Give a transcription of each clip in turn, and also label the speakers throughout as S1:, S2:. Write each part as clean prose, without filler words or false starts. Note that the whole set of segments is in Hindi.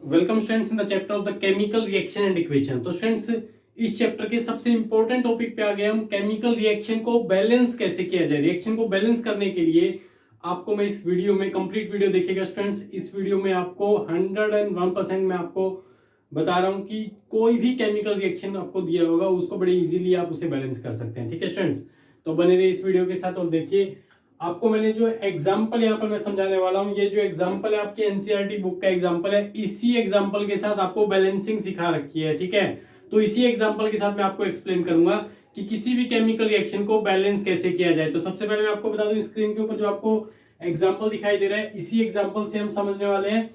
S1: Welcome students in the chapter of the chemical reaction and equation. तो स्टूडेंट्स इस चैप्टर के सबसे इंपॉर्टेंट टॉपिक पे आ गए हम, केमिकल रिएक्शन को बैलेंस कैसे किया जाए। रिएक्शन को बैलेंस करने के लिए आपको मैं इस वीडियो में कंप्लीट वीडियो देखिएगा स्टूडेंट्स। इस वीडियो में आपको 101% मैं आपको बता रहा हूं कि कोई भी केमिकल रिएक्शन आपको दिया होगा उसको बड़े इजीली आप उसे बैलेंस कर सकते हैं। ठीक है स्टूडेंट्स, तो बने रहिए इस वीडियो के साथ। और देखिए आपको मैंने जो एग्जाम्पल यहाँ पर मैं समझाने वाला हूँ, ये जो एग्जाम्पल है आपके एनसीईआरटी बुक का एग्जाम्पल है, इसी एग्जाम्पल के साथ आपको बैलेंसिंग सिखा रखी है। ठीक है, तो इसी एग्जाम्पल के साथ मैं आपको एक्सप्लेन करूंगा कि किसी भी केमिकल रिएक्शन को बैलेंस कैसे किया जाए। तो सबसे पहले मैं आपको बता दूं, स्क्रीन के ऊपर जो आपको एग्जाम्पल दिखाई दे रहा है इसी एग्जाम्पल से हम समझने वाले हैं।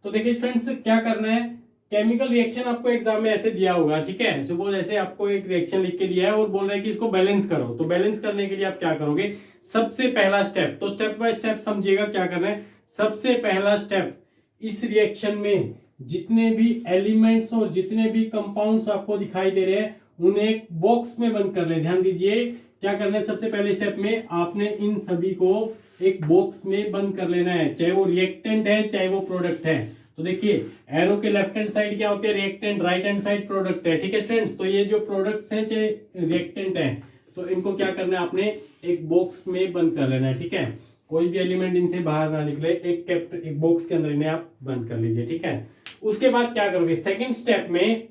S1: तो देखिए स्टूडेंट्स क्या करना है, केमिकल रिएक्शन आपको एग्जाम में ऐसे दिया होगा। ठीक है, सपोज ऐसे आपको एक रिएक्शन लिख के दिया है और बोल रहा है कि इसको बैलेंस करो। तो बैलेंस करने के लिए आप क्या करोगे, सबसे पहला स्टेप, तो स्टेप बाय स्टेप समझिएगा क्या करना है। सबसे पहला स्टेप, इस रिएक्शन में जितने भी एलिमेंट्स और जितने भी कंपाउंड्स आपको दिखाई दे रहे हैं उन्हें एक बॉक्स में बंद कर ले। ध्यान दीजिए क्या करना है, सबसे पहले स्टेप में आपने इन सभी को एक बॉक्स में बंद कर लेना है, चाहे वो रिएक्टेंट है चाहे वो प्रोडक्ट है। तो देखिए एरो के लेफ्ट हैंड साइड क्या होते हैं, reactant, right hand side product है। ठीक है स्टूडेंट्स, तो ये जो प्रोडक्ट्स हैं चाहे रिएक्टेंट है, तो इनको क्या करना है, आपने एक बॉक्स में बंद कर लेना है। ठीक है, कोई भी एलिमेंट इनसे बाहर ना निकले, एक बॉक्स के अंदर इन्हें आप बंद कर लीजिए। ठीक है, उसके बाद क्या करोगे, सेकेंड स्टेप में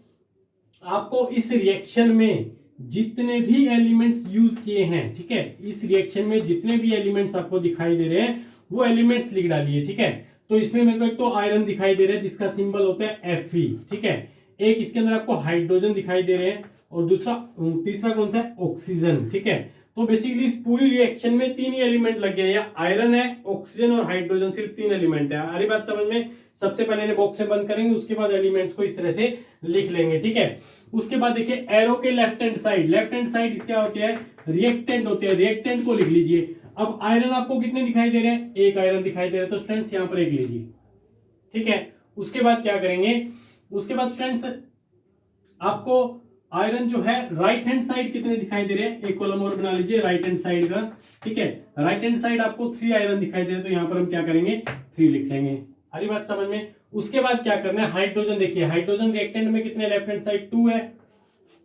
S1: आपको इस रिएक्शन में जितने भी एलिमेंट्स यूज किए हैं, ठीक है, इस रिएक्शन में जितने भी एलिमेंट्स आपको दिखाई दे रहे हैं वो एलिमेंट्स लिख डालिए। ठीक है, तो इसमें मेरे को एक तो आयरन दिखाई दे रहा है जिसका सिंबल होता है Fe। ठीक है, एक इसके अंदर आपको हाइड्रोजन दिखाई दे रहे हैं और तीसरा कौन सा है, ऑक्सीजन। ठीक है, तो बेसिकली इस पूरी रिएक्शन में तीन ही एलिमेंट लग गए, या आयरन है, ऑक्सीजन और हाइड्रोजन, सिर्फ तीन एलिमेंट है। अरे बात समझ में, सबसे पहले इन्हें बॉक्स में बंद करेंगे, उसके बाद एलिमेंट्स को इस तरह से लिख लेंगे। ठीक है, उसके बाद देखिए एरो के लेफ्ट हैंड साइड क्या होते हैं, रिएक्टेंट होते हैं, रिएक्टेंट को लिख लीजिए। अब आयरन आपको कितने दिखाई दे रहे हैं, एक आयरन दिखाई दे रहा है, तो स्टूडेंट्स यहां पर एक लीजिए। ठीक है, उसके बाद क्या करेंगे, उसके बाद स्टूडेंट्स आपको आयरन जो है राइट हैंड साइड कितने दिखाई दे रहे हैं, एक कॉलम और बना लीजिए राइट हैंड साइड का। ठीक है, राइट हैंड साइड आपको 3 आयरन दिखाई दे रहे हैं, तो यहां पर हम क्या करेंगे, 3 लिख लेंगे। अरे बात समझ में। उसके बाद क्या करना है, हाइड्रोजन देखिए, हाइड्रोजन रिएक्टेंट में कितने, लेफ्ट हैंड साइड 2 है,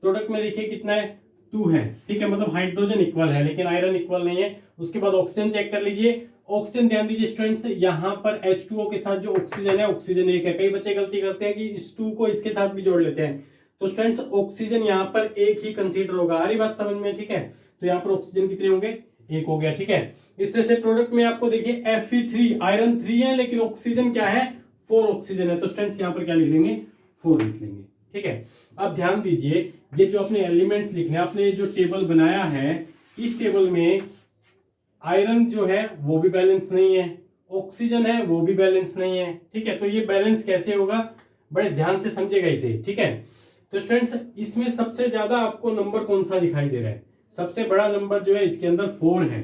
S1: प्रोडक्ट में देखिए कितना है, 2 है। ठीक है, मतलब हाइड्रोजन इक्वल है लेकिन आयरन इक्वल नहीं है। उसके बाद ऑक्सीजन चेक कर लीजिए, ऑक्सीजन ध्यान दीजिए स्टूडेंट्स, यहां पर H2O के साथ जो ऑक्सीजन है, ऑक्सीजन एक है। कई बच्चे गलती करते हैं कि इस 2 को इसके साथ भी जोड़ लेते हैं, तो स्टूडेंट्स ऑक्सीजन यहां पर एक ही कंसीडर होगा। आ रही बात समझ में। ठीक है, तो यहां पर ऑक्सीजन कितने होंगे, एक हो गया। ठीक है, इस तरह से प्रोडक्ट में आपको देखिए Fe3, आयरन 3 है लेकिन ऑक्सीजन क्या है, 4 ऑक्सीजन है, तो स्टूडेंट्स यहां पर क्या लिख लेंगे, 4 लिख लेंगे। ठीक है, अब ध्यान दीजिए ये जो अपने एलिमेंट्स लिखने, आपने जो टेबल बनाया है, इस टेबल में आयरन जो है वो भी बैलेंस नहीं है, ऑक्सीजन है वो भी बैलेंस नहीं है। ठीक है, तो ये बैलेंस कैसे होगा, बड़े ध्यान से समझेगा इसे। ठीक है, तो स्टूडेंट्स इसमें सबसे ज्यादा आपको नंबर कौन सा दिखाई दे रहा है, सबसे बड़ा नंबर जो है इसके अंदर 4 है।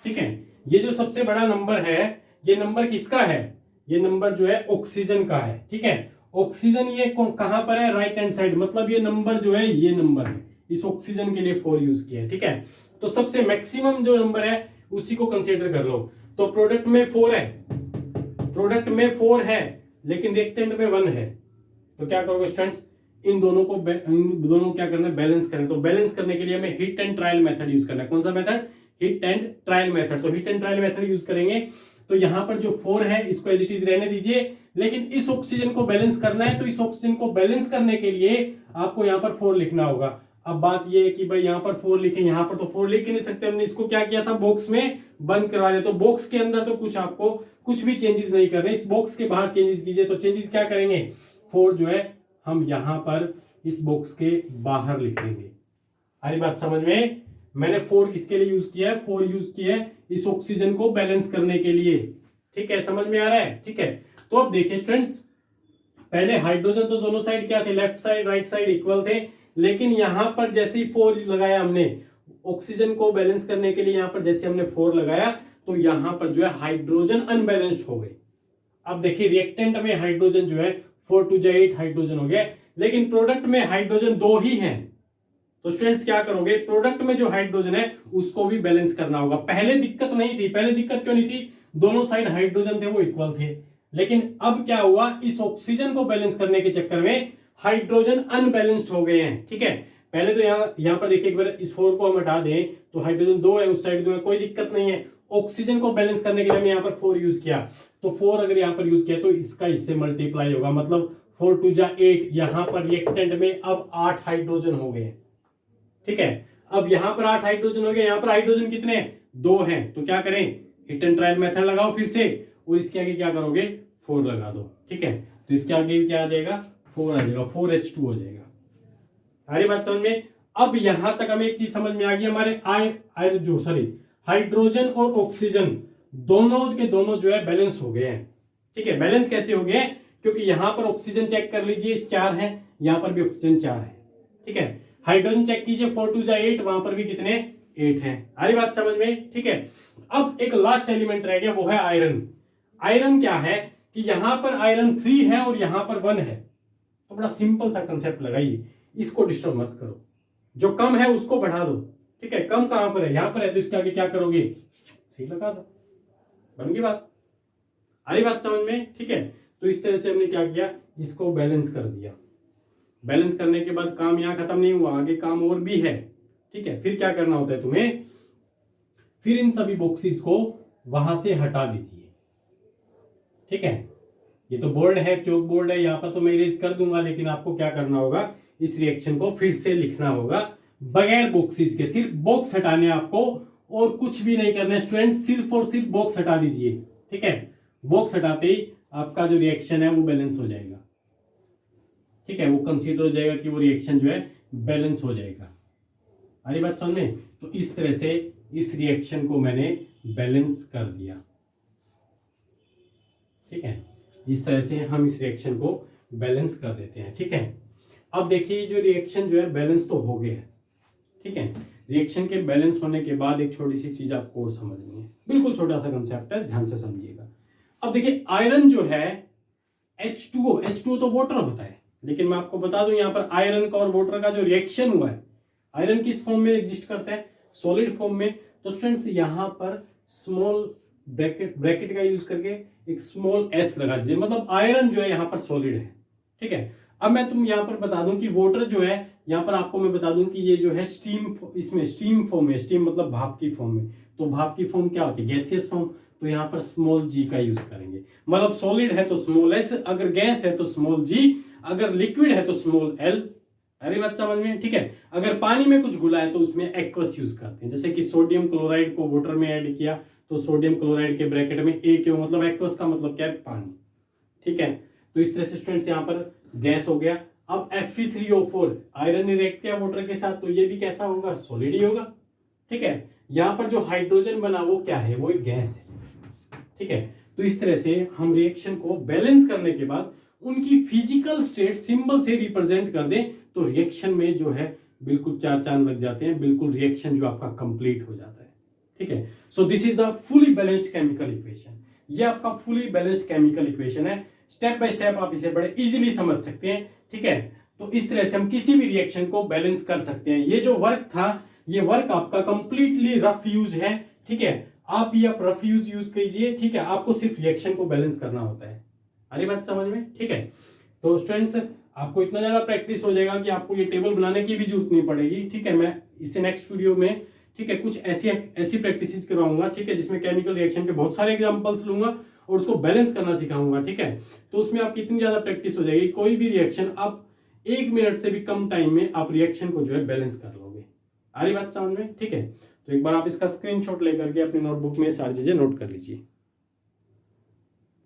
S1: ठीक है, ये जो सबसे बड़ा नंबर है, ये नंबर किसका है, ये नंबर जो है ऑक्सीजन का है। ठीक है, ऑक्सीजन ये कहां पर है, राइट हैंड साइड, मतलब ये नंबर जो है ये नंबर है, इस ऑक्सीजन के लिए 4 यूज किया है। ठीक है, तो सबसे मैक्सिमम जो नंबर है उसी को कंसीडर कर लो। तो प्रोडक्ट में 4 है, प्रोडक्ट में 4 है लेकिन रिएक्टेंट में 1 है, तो क्या करोगे स्टूडेंट्स, इन दोनों को क्या करना है, बैलेंस करना है। तो बैलेंस करने के लिए हमें hit and trial method use करना है। कौन सा method, hit and trial method. तो hit and trial method use करेंगे, तो यहां पर जो 4 है इसको एज इट इज रहने दीजिए, लेकिन इस ऑक्सीजन को बैलेंस करना है, तो इस ऑक्सीजन को बैलेंस करने के लिए आपको यहां पर 4 लिखना होगा। अब बात यह है कि भाई यहां पर 4 लिखे, यहां पर तो 4 लिख ही नहीं सकते, हमने इसको क्या किया था, बॉक्स में बंद करवा दिया। तो बॉक्स के अंदर तो कुछ आपको कुछ भी चेंजेस नहीं करने, इस बॉक्स के बाहर चेंजेस कीजिए। तो चेंजेस क्या करेंगे, 4 जो है हम यहां पर इस बॉक्स के बाहर लिख देंगे। अरे बात समझ में, मैंने 4 किसके लिए यूज किया है, 4 यूज किया है इस ऑक्सीजन को बैलेंस करने के लिए। ठीक है, समझ में आ रहा है। ठीक है, तो अब देखिए स्टूडेंट्स, पहले हाइड्रोजन तो दोनों साइड क्या थे, left side right side equal थे, लेकिन यहां पर जैसे ही 4 लगाया हमने ऑक्सीजन को बैलेंस करने के लिए, यहां पर जैसे हमने 4 लगाया तो यहां पर जो है हाइड्रोजन अनबैलेंस्ड हो गए। अब देखिए रिएक्टेंट में हाइड्रोजन जो है 4 2 8 हाइड्रोजन हो गया, लेकिन प्रोडक्ट में हाइड्रोजन 2 ही है। तो स्टूडेंट्स क्या करोगे, प्रोडक्ट में जो हाइड्रोजन है उसको भी बैलेंस करना होगा। पहले दिक्कत नहीं थी, पहले दिक्कत क्यों नहीं थी, दोनों साइड हाइड्रोजन थे वो इक्वल थे, लेकिन अब क्या हुआ, इस ऑक्सीजन को बैलेंस करने के चक्कर में हाइड्रोजन अनबैलेंस्ड हो गए हैं। ठीक है, पहले तो यहां पर देखिए, एक बार इस 4 को हम हटा दें तो हाइड्रोजन 2 है, उस साइड 2 है, कोई दिक्कत नहीं है। ऑक्सीजन को बैलेंस करने के लिए हमने यहाँ पर 4 यूज किया, तो 4 अगर यहाँ पर यूज किया तो इसका इससे मल्टीप्लाई होगा, मतलब 4 2 जा 8। यहां पर रिएक्टेंट में अब 8 हाइड्रोजन हो गए। ठीक है, अब यहां पर 8 हाइड्रोजन हो गए, यहां पर हाइड्रोजन कितने हैं, 2 हैं, तो क्या करें, हिट एंड ट्रायल मेथड लगाओ फिर से, और इसके आगे क्या करोगे, 4 लगा दो। ठीक है, तो इसके आगे क्या आ जाएगा, 4 आ जाएगा, 4H2 हो जाएगा। सारी बात समझ में। अब यहां तक हमें एक चीज समझ में आ गई, हमारे हाइड्रोजन और ऑक्सीजन दोनों के दोनों जो है बैलेंस हो गए हैं। ठीक है, बैलेंस कैसे हो गए, क्योंकि यहां पर ऑक्सीजन चेक कर लीजिए 4 है, यहां पर भी ऑक्सीजन 4 है। ठीक है, हाइड्रोजन चेक कीजिए 4 2 जा 8, वहां पर भी कितने, 8 है। सारी बात समझ में। ठीक है, अब एक लास्ट एलिमेंट रह गया, वो है आयरन। आयरन क्या है कि यहां पर आयरन 3 है और यहां पर 1 है, तो बड़ा सिंपल सा कंसेप्ट लगाइए, इसको डिस्टर्ब मत करो, जो कम है उसको बढ़ा दो। ठीक है, कम कहां पर है, यहां पर है, तो इसके आगे क्या करोगे, 3 लगा दो, बन गई बात। आ रही बात समझ में। ठीक है, तो इस तरह से हमने क्या किया, इसको बैलेंस कर दिया। बैलेंस करने के बाद काम यहां खत्म नहीं हुआ, आगे काम और भी है। ठीक है, फिर क्या करना होता है तुम्हें, फिर इन सभी बॉक्सेस को वहां से हटा दीजिए। ठीक है, ये तो बोर्ड है, चौक बोर्ड है, यहां पर तो मैं इरेज कर दूंगा, लेकिन आपको क्या करना होगा, इस रिएक्शन को फिर से लिखना होगा बगैर बॉक्सेस के। सिर्फ बॉक्स हटाने आपको, और कुछ भी नहीं करना है स्टूडेंट, सिर्फ और सिर्फ बॉक्स हटा दीजिए। ठीक है, बॉक्स हटाते ही आपका जो रिएक्शन है वो बैलेंस हो जाएगा। ठीक है, वो कंसीडर हो जाएगा कि वो रिएक्शन जो है बैलेंस हो जाएगा। अरे बात समझ में। तो इस तरह से इस रिएक्शन को मैंने बैलेंस कर दिया। ठीक है, इस तरह से हम इस रिएक्शन को बैलेंस कर देते हैं। ठीक है, अब देखिए जो रिएक्शन जो है बैलेंस तो हो गया है। ठीक है, रिएक्शन के बैलेंस होने के बाद एक छोटी सी चीज आपको और समझनी है, बिल्कुल छोटा सा कंसेप्ट है, ध्यान से समझिएगा। अब देखिए आयरन जो है H2O तो वाटर होता है, लेकिन मैं आपको बता दूं यहाँ पर आयरन का और वाटर का जो रिएक्शन हुआ है, आयरन किस फॉर्म में एग्जिस्ट करता है, सॉलिड फॉर्म में। तो स्टूडेंट्स यहाँ पर स्मॉल ब्रैकेट का यूज करके एक स्मॉल s लगा दीजिए, मतलब आयरन जो है यहाँ पर सॉलिड है। ठीक है, अब मैं तुम यहाँ पर बता दूं कि वाटर जो है, यहाँ पर आपको मैं बता दूं कि ये जो है स्टीम, इसमें स्टीम फॉर्म में, स्टीम मतलब भाप की फॉर्म में। तो भाप की फॉर्म क्या होती है, गैसियस फॉर्म, तो यहाँ पर स्मॉल g का यूज करेंगे, मतलब सॉलिड है तो स्मॉल s, अगर गैस है तो स्मॉल g, अगर लिक्विड है तो स्मॉल l। अरे बात समझ में। ठीक है, अगर पानी में कुछ घुला है तो उसमें एक्वस यूज करते हैं, जैसे कि सोडियम क्लोराइड को वाटर में ऐड किया तो सोडियम क्लोराइड के ब्रैकेट में ए क्यों, मतलब एक्वस का मतलब क्या है, पानी। ठीक है, तो इस तरह से स्टूडेंट्स यहाँ पर गैस हो गया। अब Fe3O4 आयरन ने रिएक्ट किया वाटर के साथ, तो ये भी कैसा होगा, सॉलिड ही होगा। ठीक है, यहाँ पर जो हाइड्रोजन बना वो क्या है, वो एक गैस है। ठीक है, तो इस तरह से हम रिएक्शन को बैलेंस करने के बाद उनकी फिजिकल स्टेट सिंबल से रिप्रेजेंट कर दें, तो रिएक्शन में जो है बिल्कुल 4 चांद लग जाते हैं, बिल्कुल रिएक्शन जो आपका कंप्लीट हो जाता है। ठीक है, so this is the fully balanced chemical equation. ये आपका फुली बैलेंस्ड केमिकल इक्वेशन है, स्टेप बाय स्टेप आप इसे बड़े इजीली समझ सकते हैं। ठीक है, तो इस तरह से हम किसी भी रिएक्शन को बैलेंस कर सकते हैं। ये जो वर्क था, ये वर्क आपका कंप्लीटली रफ यूज है। ठीक है, आप ये रफ यूज कीजिए। ठीक है, आपको सिर्फ रिएक्शन को बैलेंस करना होता है। अरे बात समझ में। ठीक है, तो स्टूडेंट्स आपको इतना ज्यादा प्रैक्टिस हो जाएगा कि आपको ये टेबल बनाने की भी जरूरत नहीं पड़ेगी। ठीक है, मैं इससे नेक्स्ट वीडियो में, ठीक है, कुछ ऐसी प्रैक्टिस करवाऊंगा। ठीक है, जिसमें केमिकल रिएक्शन के बहुत सारे एग्जांपल्स लूंगा और उसको बैलेंस करना सिखाऊंगा। ठीक है, तो उसमें आपकी इतनी ज्यादा प्रैक्टिस हो जाएगी, कोई भी रिएक्शन आप 1 मिनट से भी कम टाइम में आप रिएक्शन को जो है बैलेंस कर लोगे। आ रही बात समझ में। ठीक है, तो एक बार आप इसका स्क्रीनशॉट लेकर के अपनी नोटबुक में सारी चीजें नोट कर लीजिए।